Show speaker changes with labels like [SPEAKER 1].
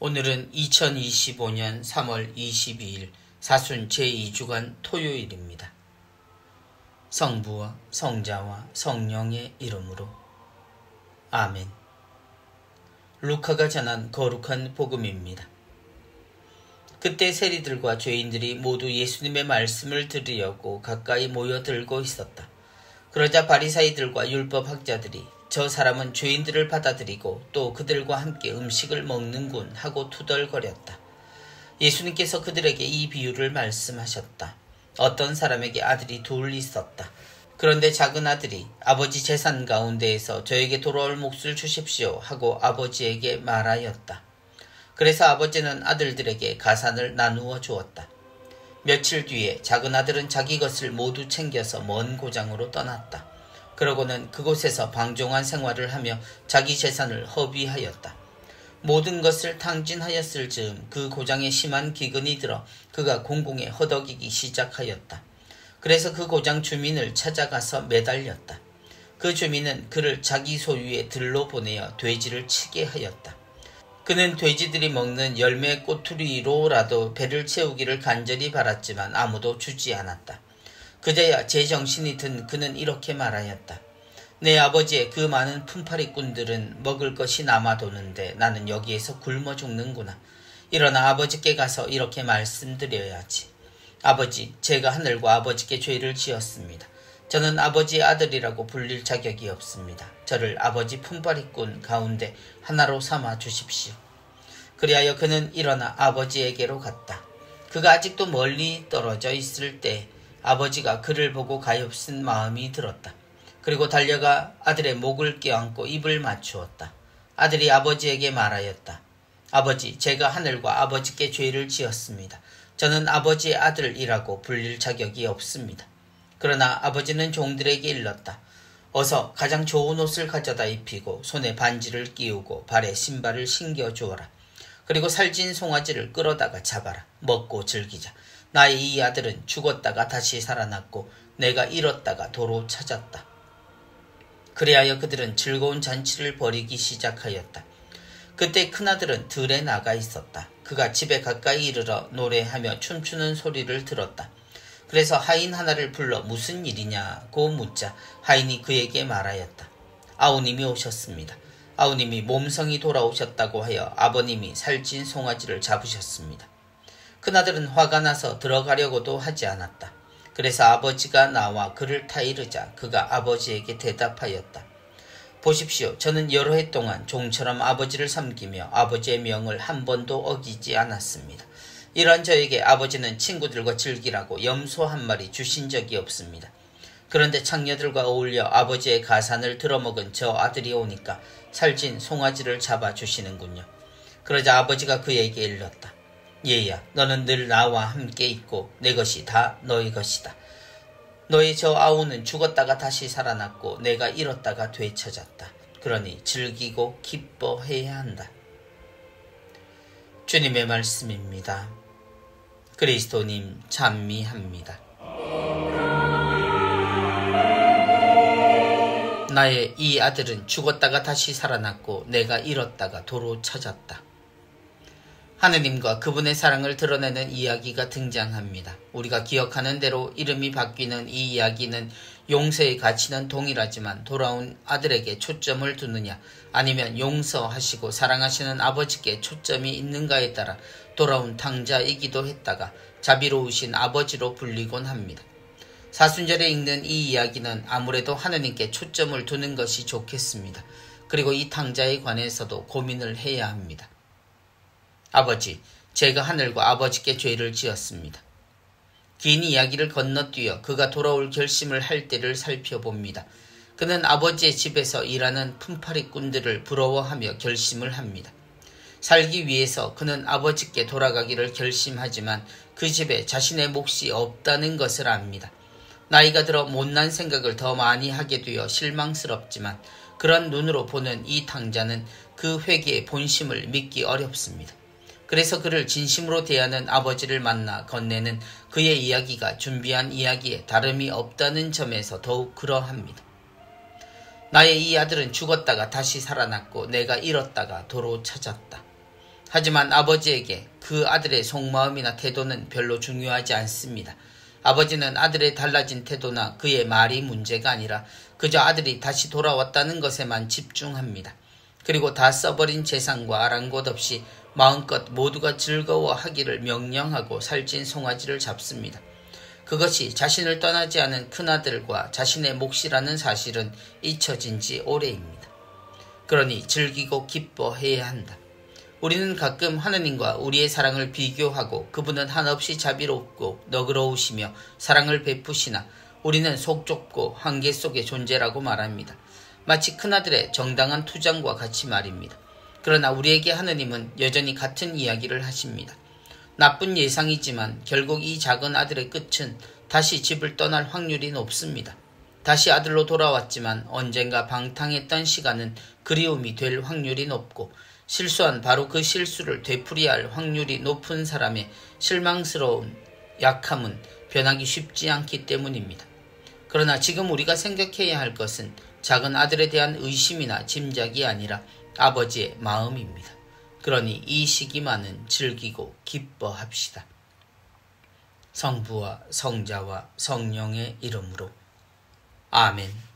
[SPEAKER 1] 오늘은 2025년 3월 22일 사순 제2주간 토요일입니다. 성부와 성자와 성령의 이름으로 아멘. 루카가 전한 거룩한 복음입니다. 그때 세리들과 죄인들이 모두 예수님의 말씀을 들으려고 가까이 모여들고 있었다. 그러자 바리사이들과 율법학자들이 저 사람은 죄인들을 받아들이고 또 그들과 함께 음식을 먹는군 하고 투덜거렸다. 예수님께서 그들에게 이 비유를 말씀하셨다. 어떤 사람에게 아들이 둘 있었다. 그런데 작은 아들이 아버지 재산 가운데에서 저에게 돌아올 몫을 주십시오 하고 아버지에게 말하였다. 그래서 아버지는 아들들에게 가산을 나누어 주었다. 며칠 뒤에 작은 아들은 자기 것을 모두 챙겨서 먼 고장으로 떠났다. 그러고는 그곳에서 방종한 생활을 하며 자기 재산을 허비하였다. 모든 것을 탕진하였을 즈음 그 고장에 심한 기근이 들어 그가 공공에 허덕이기 시작하였다. 그래서 그 고장 주민을 찾아가서 매달렸다. 그 주민은 그를 자기 소유의 들로 보내어 돼지를 치게 하였다. 그는 돼지들이 먹는 열매 꼬투리로라도 배를 채우기를 간절히 바랐지만 아무도 주지 않았다. 그제야 제정신이 든 그는 이렇게 말하였다. 내 아버지의 그 많은 품팔이꾼들은 먹을 것이 남아도는데 나는 여기에서 굶어 죽는구나. 일어나 아버지께 가서 이렇게 말씀드려야지. 아버지, 제가 하늘과 아버지께 죄를 지었습니다. 저는 아버지의 아들이라고 불릴 자격이 없습니다. 저를 아버지 품팔이꾼 가운데 하나로 삼아 주십시오. 그리하여 그는 일어나 아버지에게로 갔다. 그가 아직도 멀리 떨어져 있을 때 아버지가 그를 보고 가엾은 마음이 들었다. 그리고 달려가 아들의 목을 껴안고 입을 맞추었다. 아들이 아버지에게 말하였다. 아버지, 제가 하늘과 아버지께 죄를 지었습니다. 저는 아버지의 아들이라고 불릴 자격이 없습니다. 그러나 아버지는 종들에게 일렀다. 어서 가장 좋은 옷을 가져다 입히고 손에 반지를 끼우고 발에 신발을 신겨 주어라. 그리고 살찐 송아지를 끌어다가 잡아라. 먹고 즐기자. 나의 이 아들은 죽었다가 다시 살아났고 내가 잃었다가 도로 찾았다. 그리하여 그들은 즐거운 잔치를 벌이기 시작하였다. 그때 큰아들은 들에 나가 있었다. 그가 집에 가까이 이르러 노래하며 춤추는 소리를 들었다. 그래서 하인 하나를 불러 무슨 일이냐고 묻자 하인이 그에게 말하였다. 아우님이 오셨습니다. 아우님이 몸성이 돌아오셨다고 하여 아버님이 살찐 송아지를 잡으셨습니다. 큰아들은 화가 나서 들어가려고도 하지 않았다. 그래서 아버지가 나와 그를 타이르자 그가 아버지에게 대답하였다. 보십시오. 저는 여러 해 동안 종처럼 아버지를 섬기며 아버지의 명을 한 번도 어기지 않았습니다. 이런 저에게 아버지는 친구들과 즐기라고 염소 한 마리 주신 적이 없습니다. 그런데 창녀들과 어울려 아버지의 가산을 들어먹은 저 아들이 오니까 살찐 송아지를 잡아주시는군요. 그러자 아버지가 그에게 일렀다. 얘야, 너는 늘 나와 함께 있고 내 것이 다 너희 것이다. 너희 저 아우는 죽었다가 다시 살아났고 내가 잃었다가 되찾았다. 그러니 즐기고 기뻐해야 한다. 주님의 말씀입니다. 그리스도님 찬미합니다. 나의 이 아들은 죽었다가 다시 살아났고 내가 잃었다가 도로 찾았다. 하느님과 그분의 사랑을 드러내는 이야기가 등장합니다. 우리가 기억하는 대로 이름이 바뀌는 이 이야기는 용서의 가치는 동일하지만 돌아온 아들에게 초점을 두느냐 아니면 용서하시고 사랑하시는 아버지께 초점이 있는가에 따라 돌아온 탕자이기도 했다가 자비로우신 아버지로 불리곤 합니다. 사순절에 읽는 이 이야기는 아무래도 하느님께 초점을 두는 것이 좋겠습니다. 그리고 이 탕자에 관해서도 고민을 해야 합니다. 아버지, 제가 하늘과 아버지께 죄를 지었습니다. 긴 이야기를 건너뛰어 그가 돌아올 결심을 할 때를 살펴봅니다. 그는 아버지의 집에서 일하는 품팔이꾼들을 부러워하며 결심을 합니다. 살기 위해서 그는 아버지께 돌아가기를 결심하지만 그 집에 자신의 몫이 없다는 것을 압니다. 나이가 들어 못난 생각을 더 많이 하게 되어 실망스럽지만 그런 눈으로 보는 이 탕자는 그 회개의 본심을 믿기 어렵습니다. 그래서 그를 진심으로 대하는 아버지를 만나 건네는 그의 이야기가 준비한 이야기에 다름이 없다는 점에서 더욱 그러합니다. 나의 이 아들은 죽었다가 다시 살아났고 내가 잃었다가 도로 찾았다. 하지만 아버지에게 그 아들의 속마음이나 태도는 별로 중요하지 않습니다. 아버지는 아들의 달라진 태도나 그의 말이 문제가 아니라 그저 아들이 다시 돌아왔다는 것에만 집중합니다. 그리고 다 써버린 재산과 아랑곳 없이 마음껏 모두가 즐거워하기를 명령하고 살찐 송아지를 잡습니다. 그것이 자신을 떠나지 않은 큰아들과 자신의 몫이라는 사실은 잊혀진 지 오래입니다. 그러니 즐기고 기뻐해야 한다. 우리는 가끔 하느님과 우리의 사랑을 비교하고 그분은 한없이 자비롭고 너그러우시며 사랑을 베푸시나 우리는 속 좁고 한계 속의 존재라고 말합니다. 마치 큰아들의 정당한 투장과 같이 말입니다. 그러나 우리에게 하느님은 여전히 같은 이야기를 하십니다. 나쁜 예상이지만 결국 이 작은 아들의 끝은 다시 집을 떠날 확률이 높습니다. 다시 아들로 돌아왔지만 언젠가 방탕했던 시간은 그리움이 될 확률이 높고 실수한 바로 그 실수를 되풀이할 확률이 높은 사람의 실망스러운 약함은 변하기 쉽지 않기 때문입니다. 그러나 지금 우리가 생각해야 할 것은 작은 아들에 대한 의심이나 짐작이 아니라 아버지의 마음입니다. 그러니 이 시기만은 즐기고 기뻐합시다. 성부와 성자와 성령의 이름으로 아멘.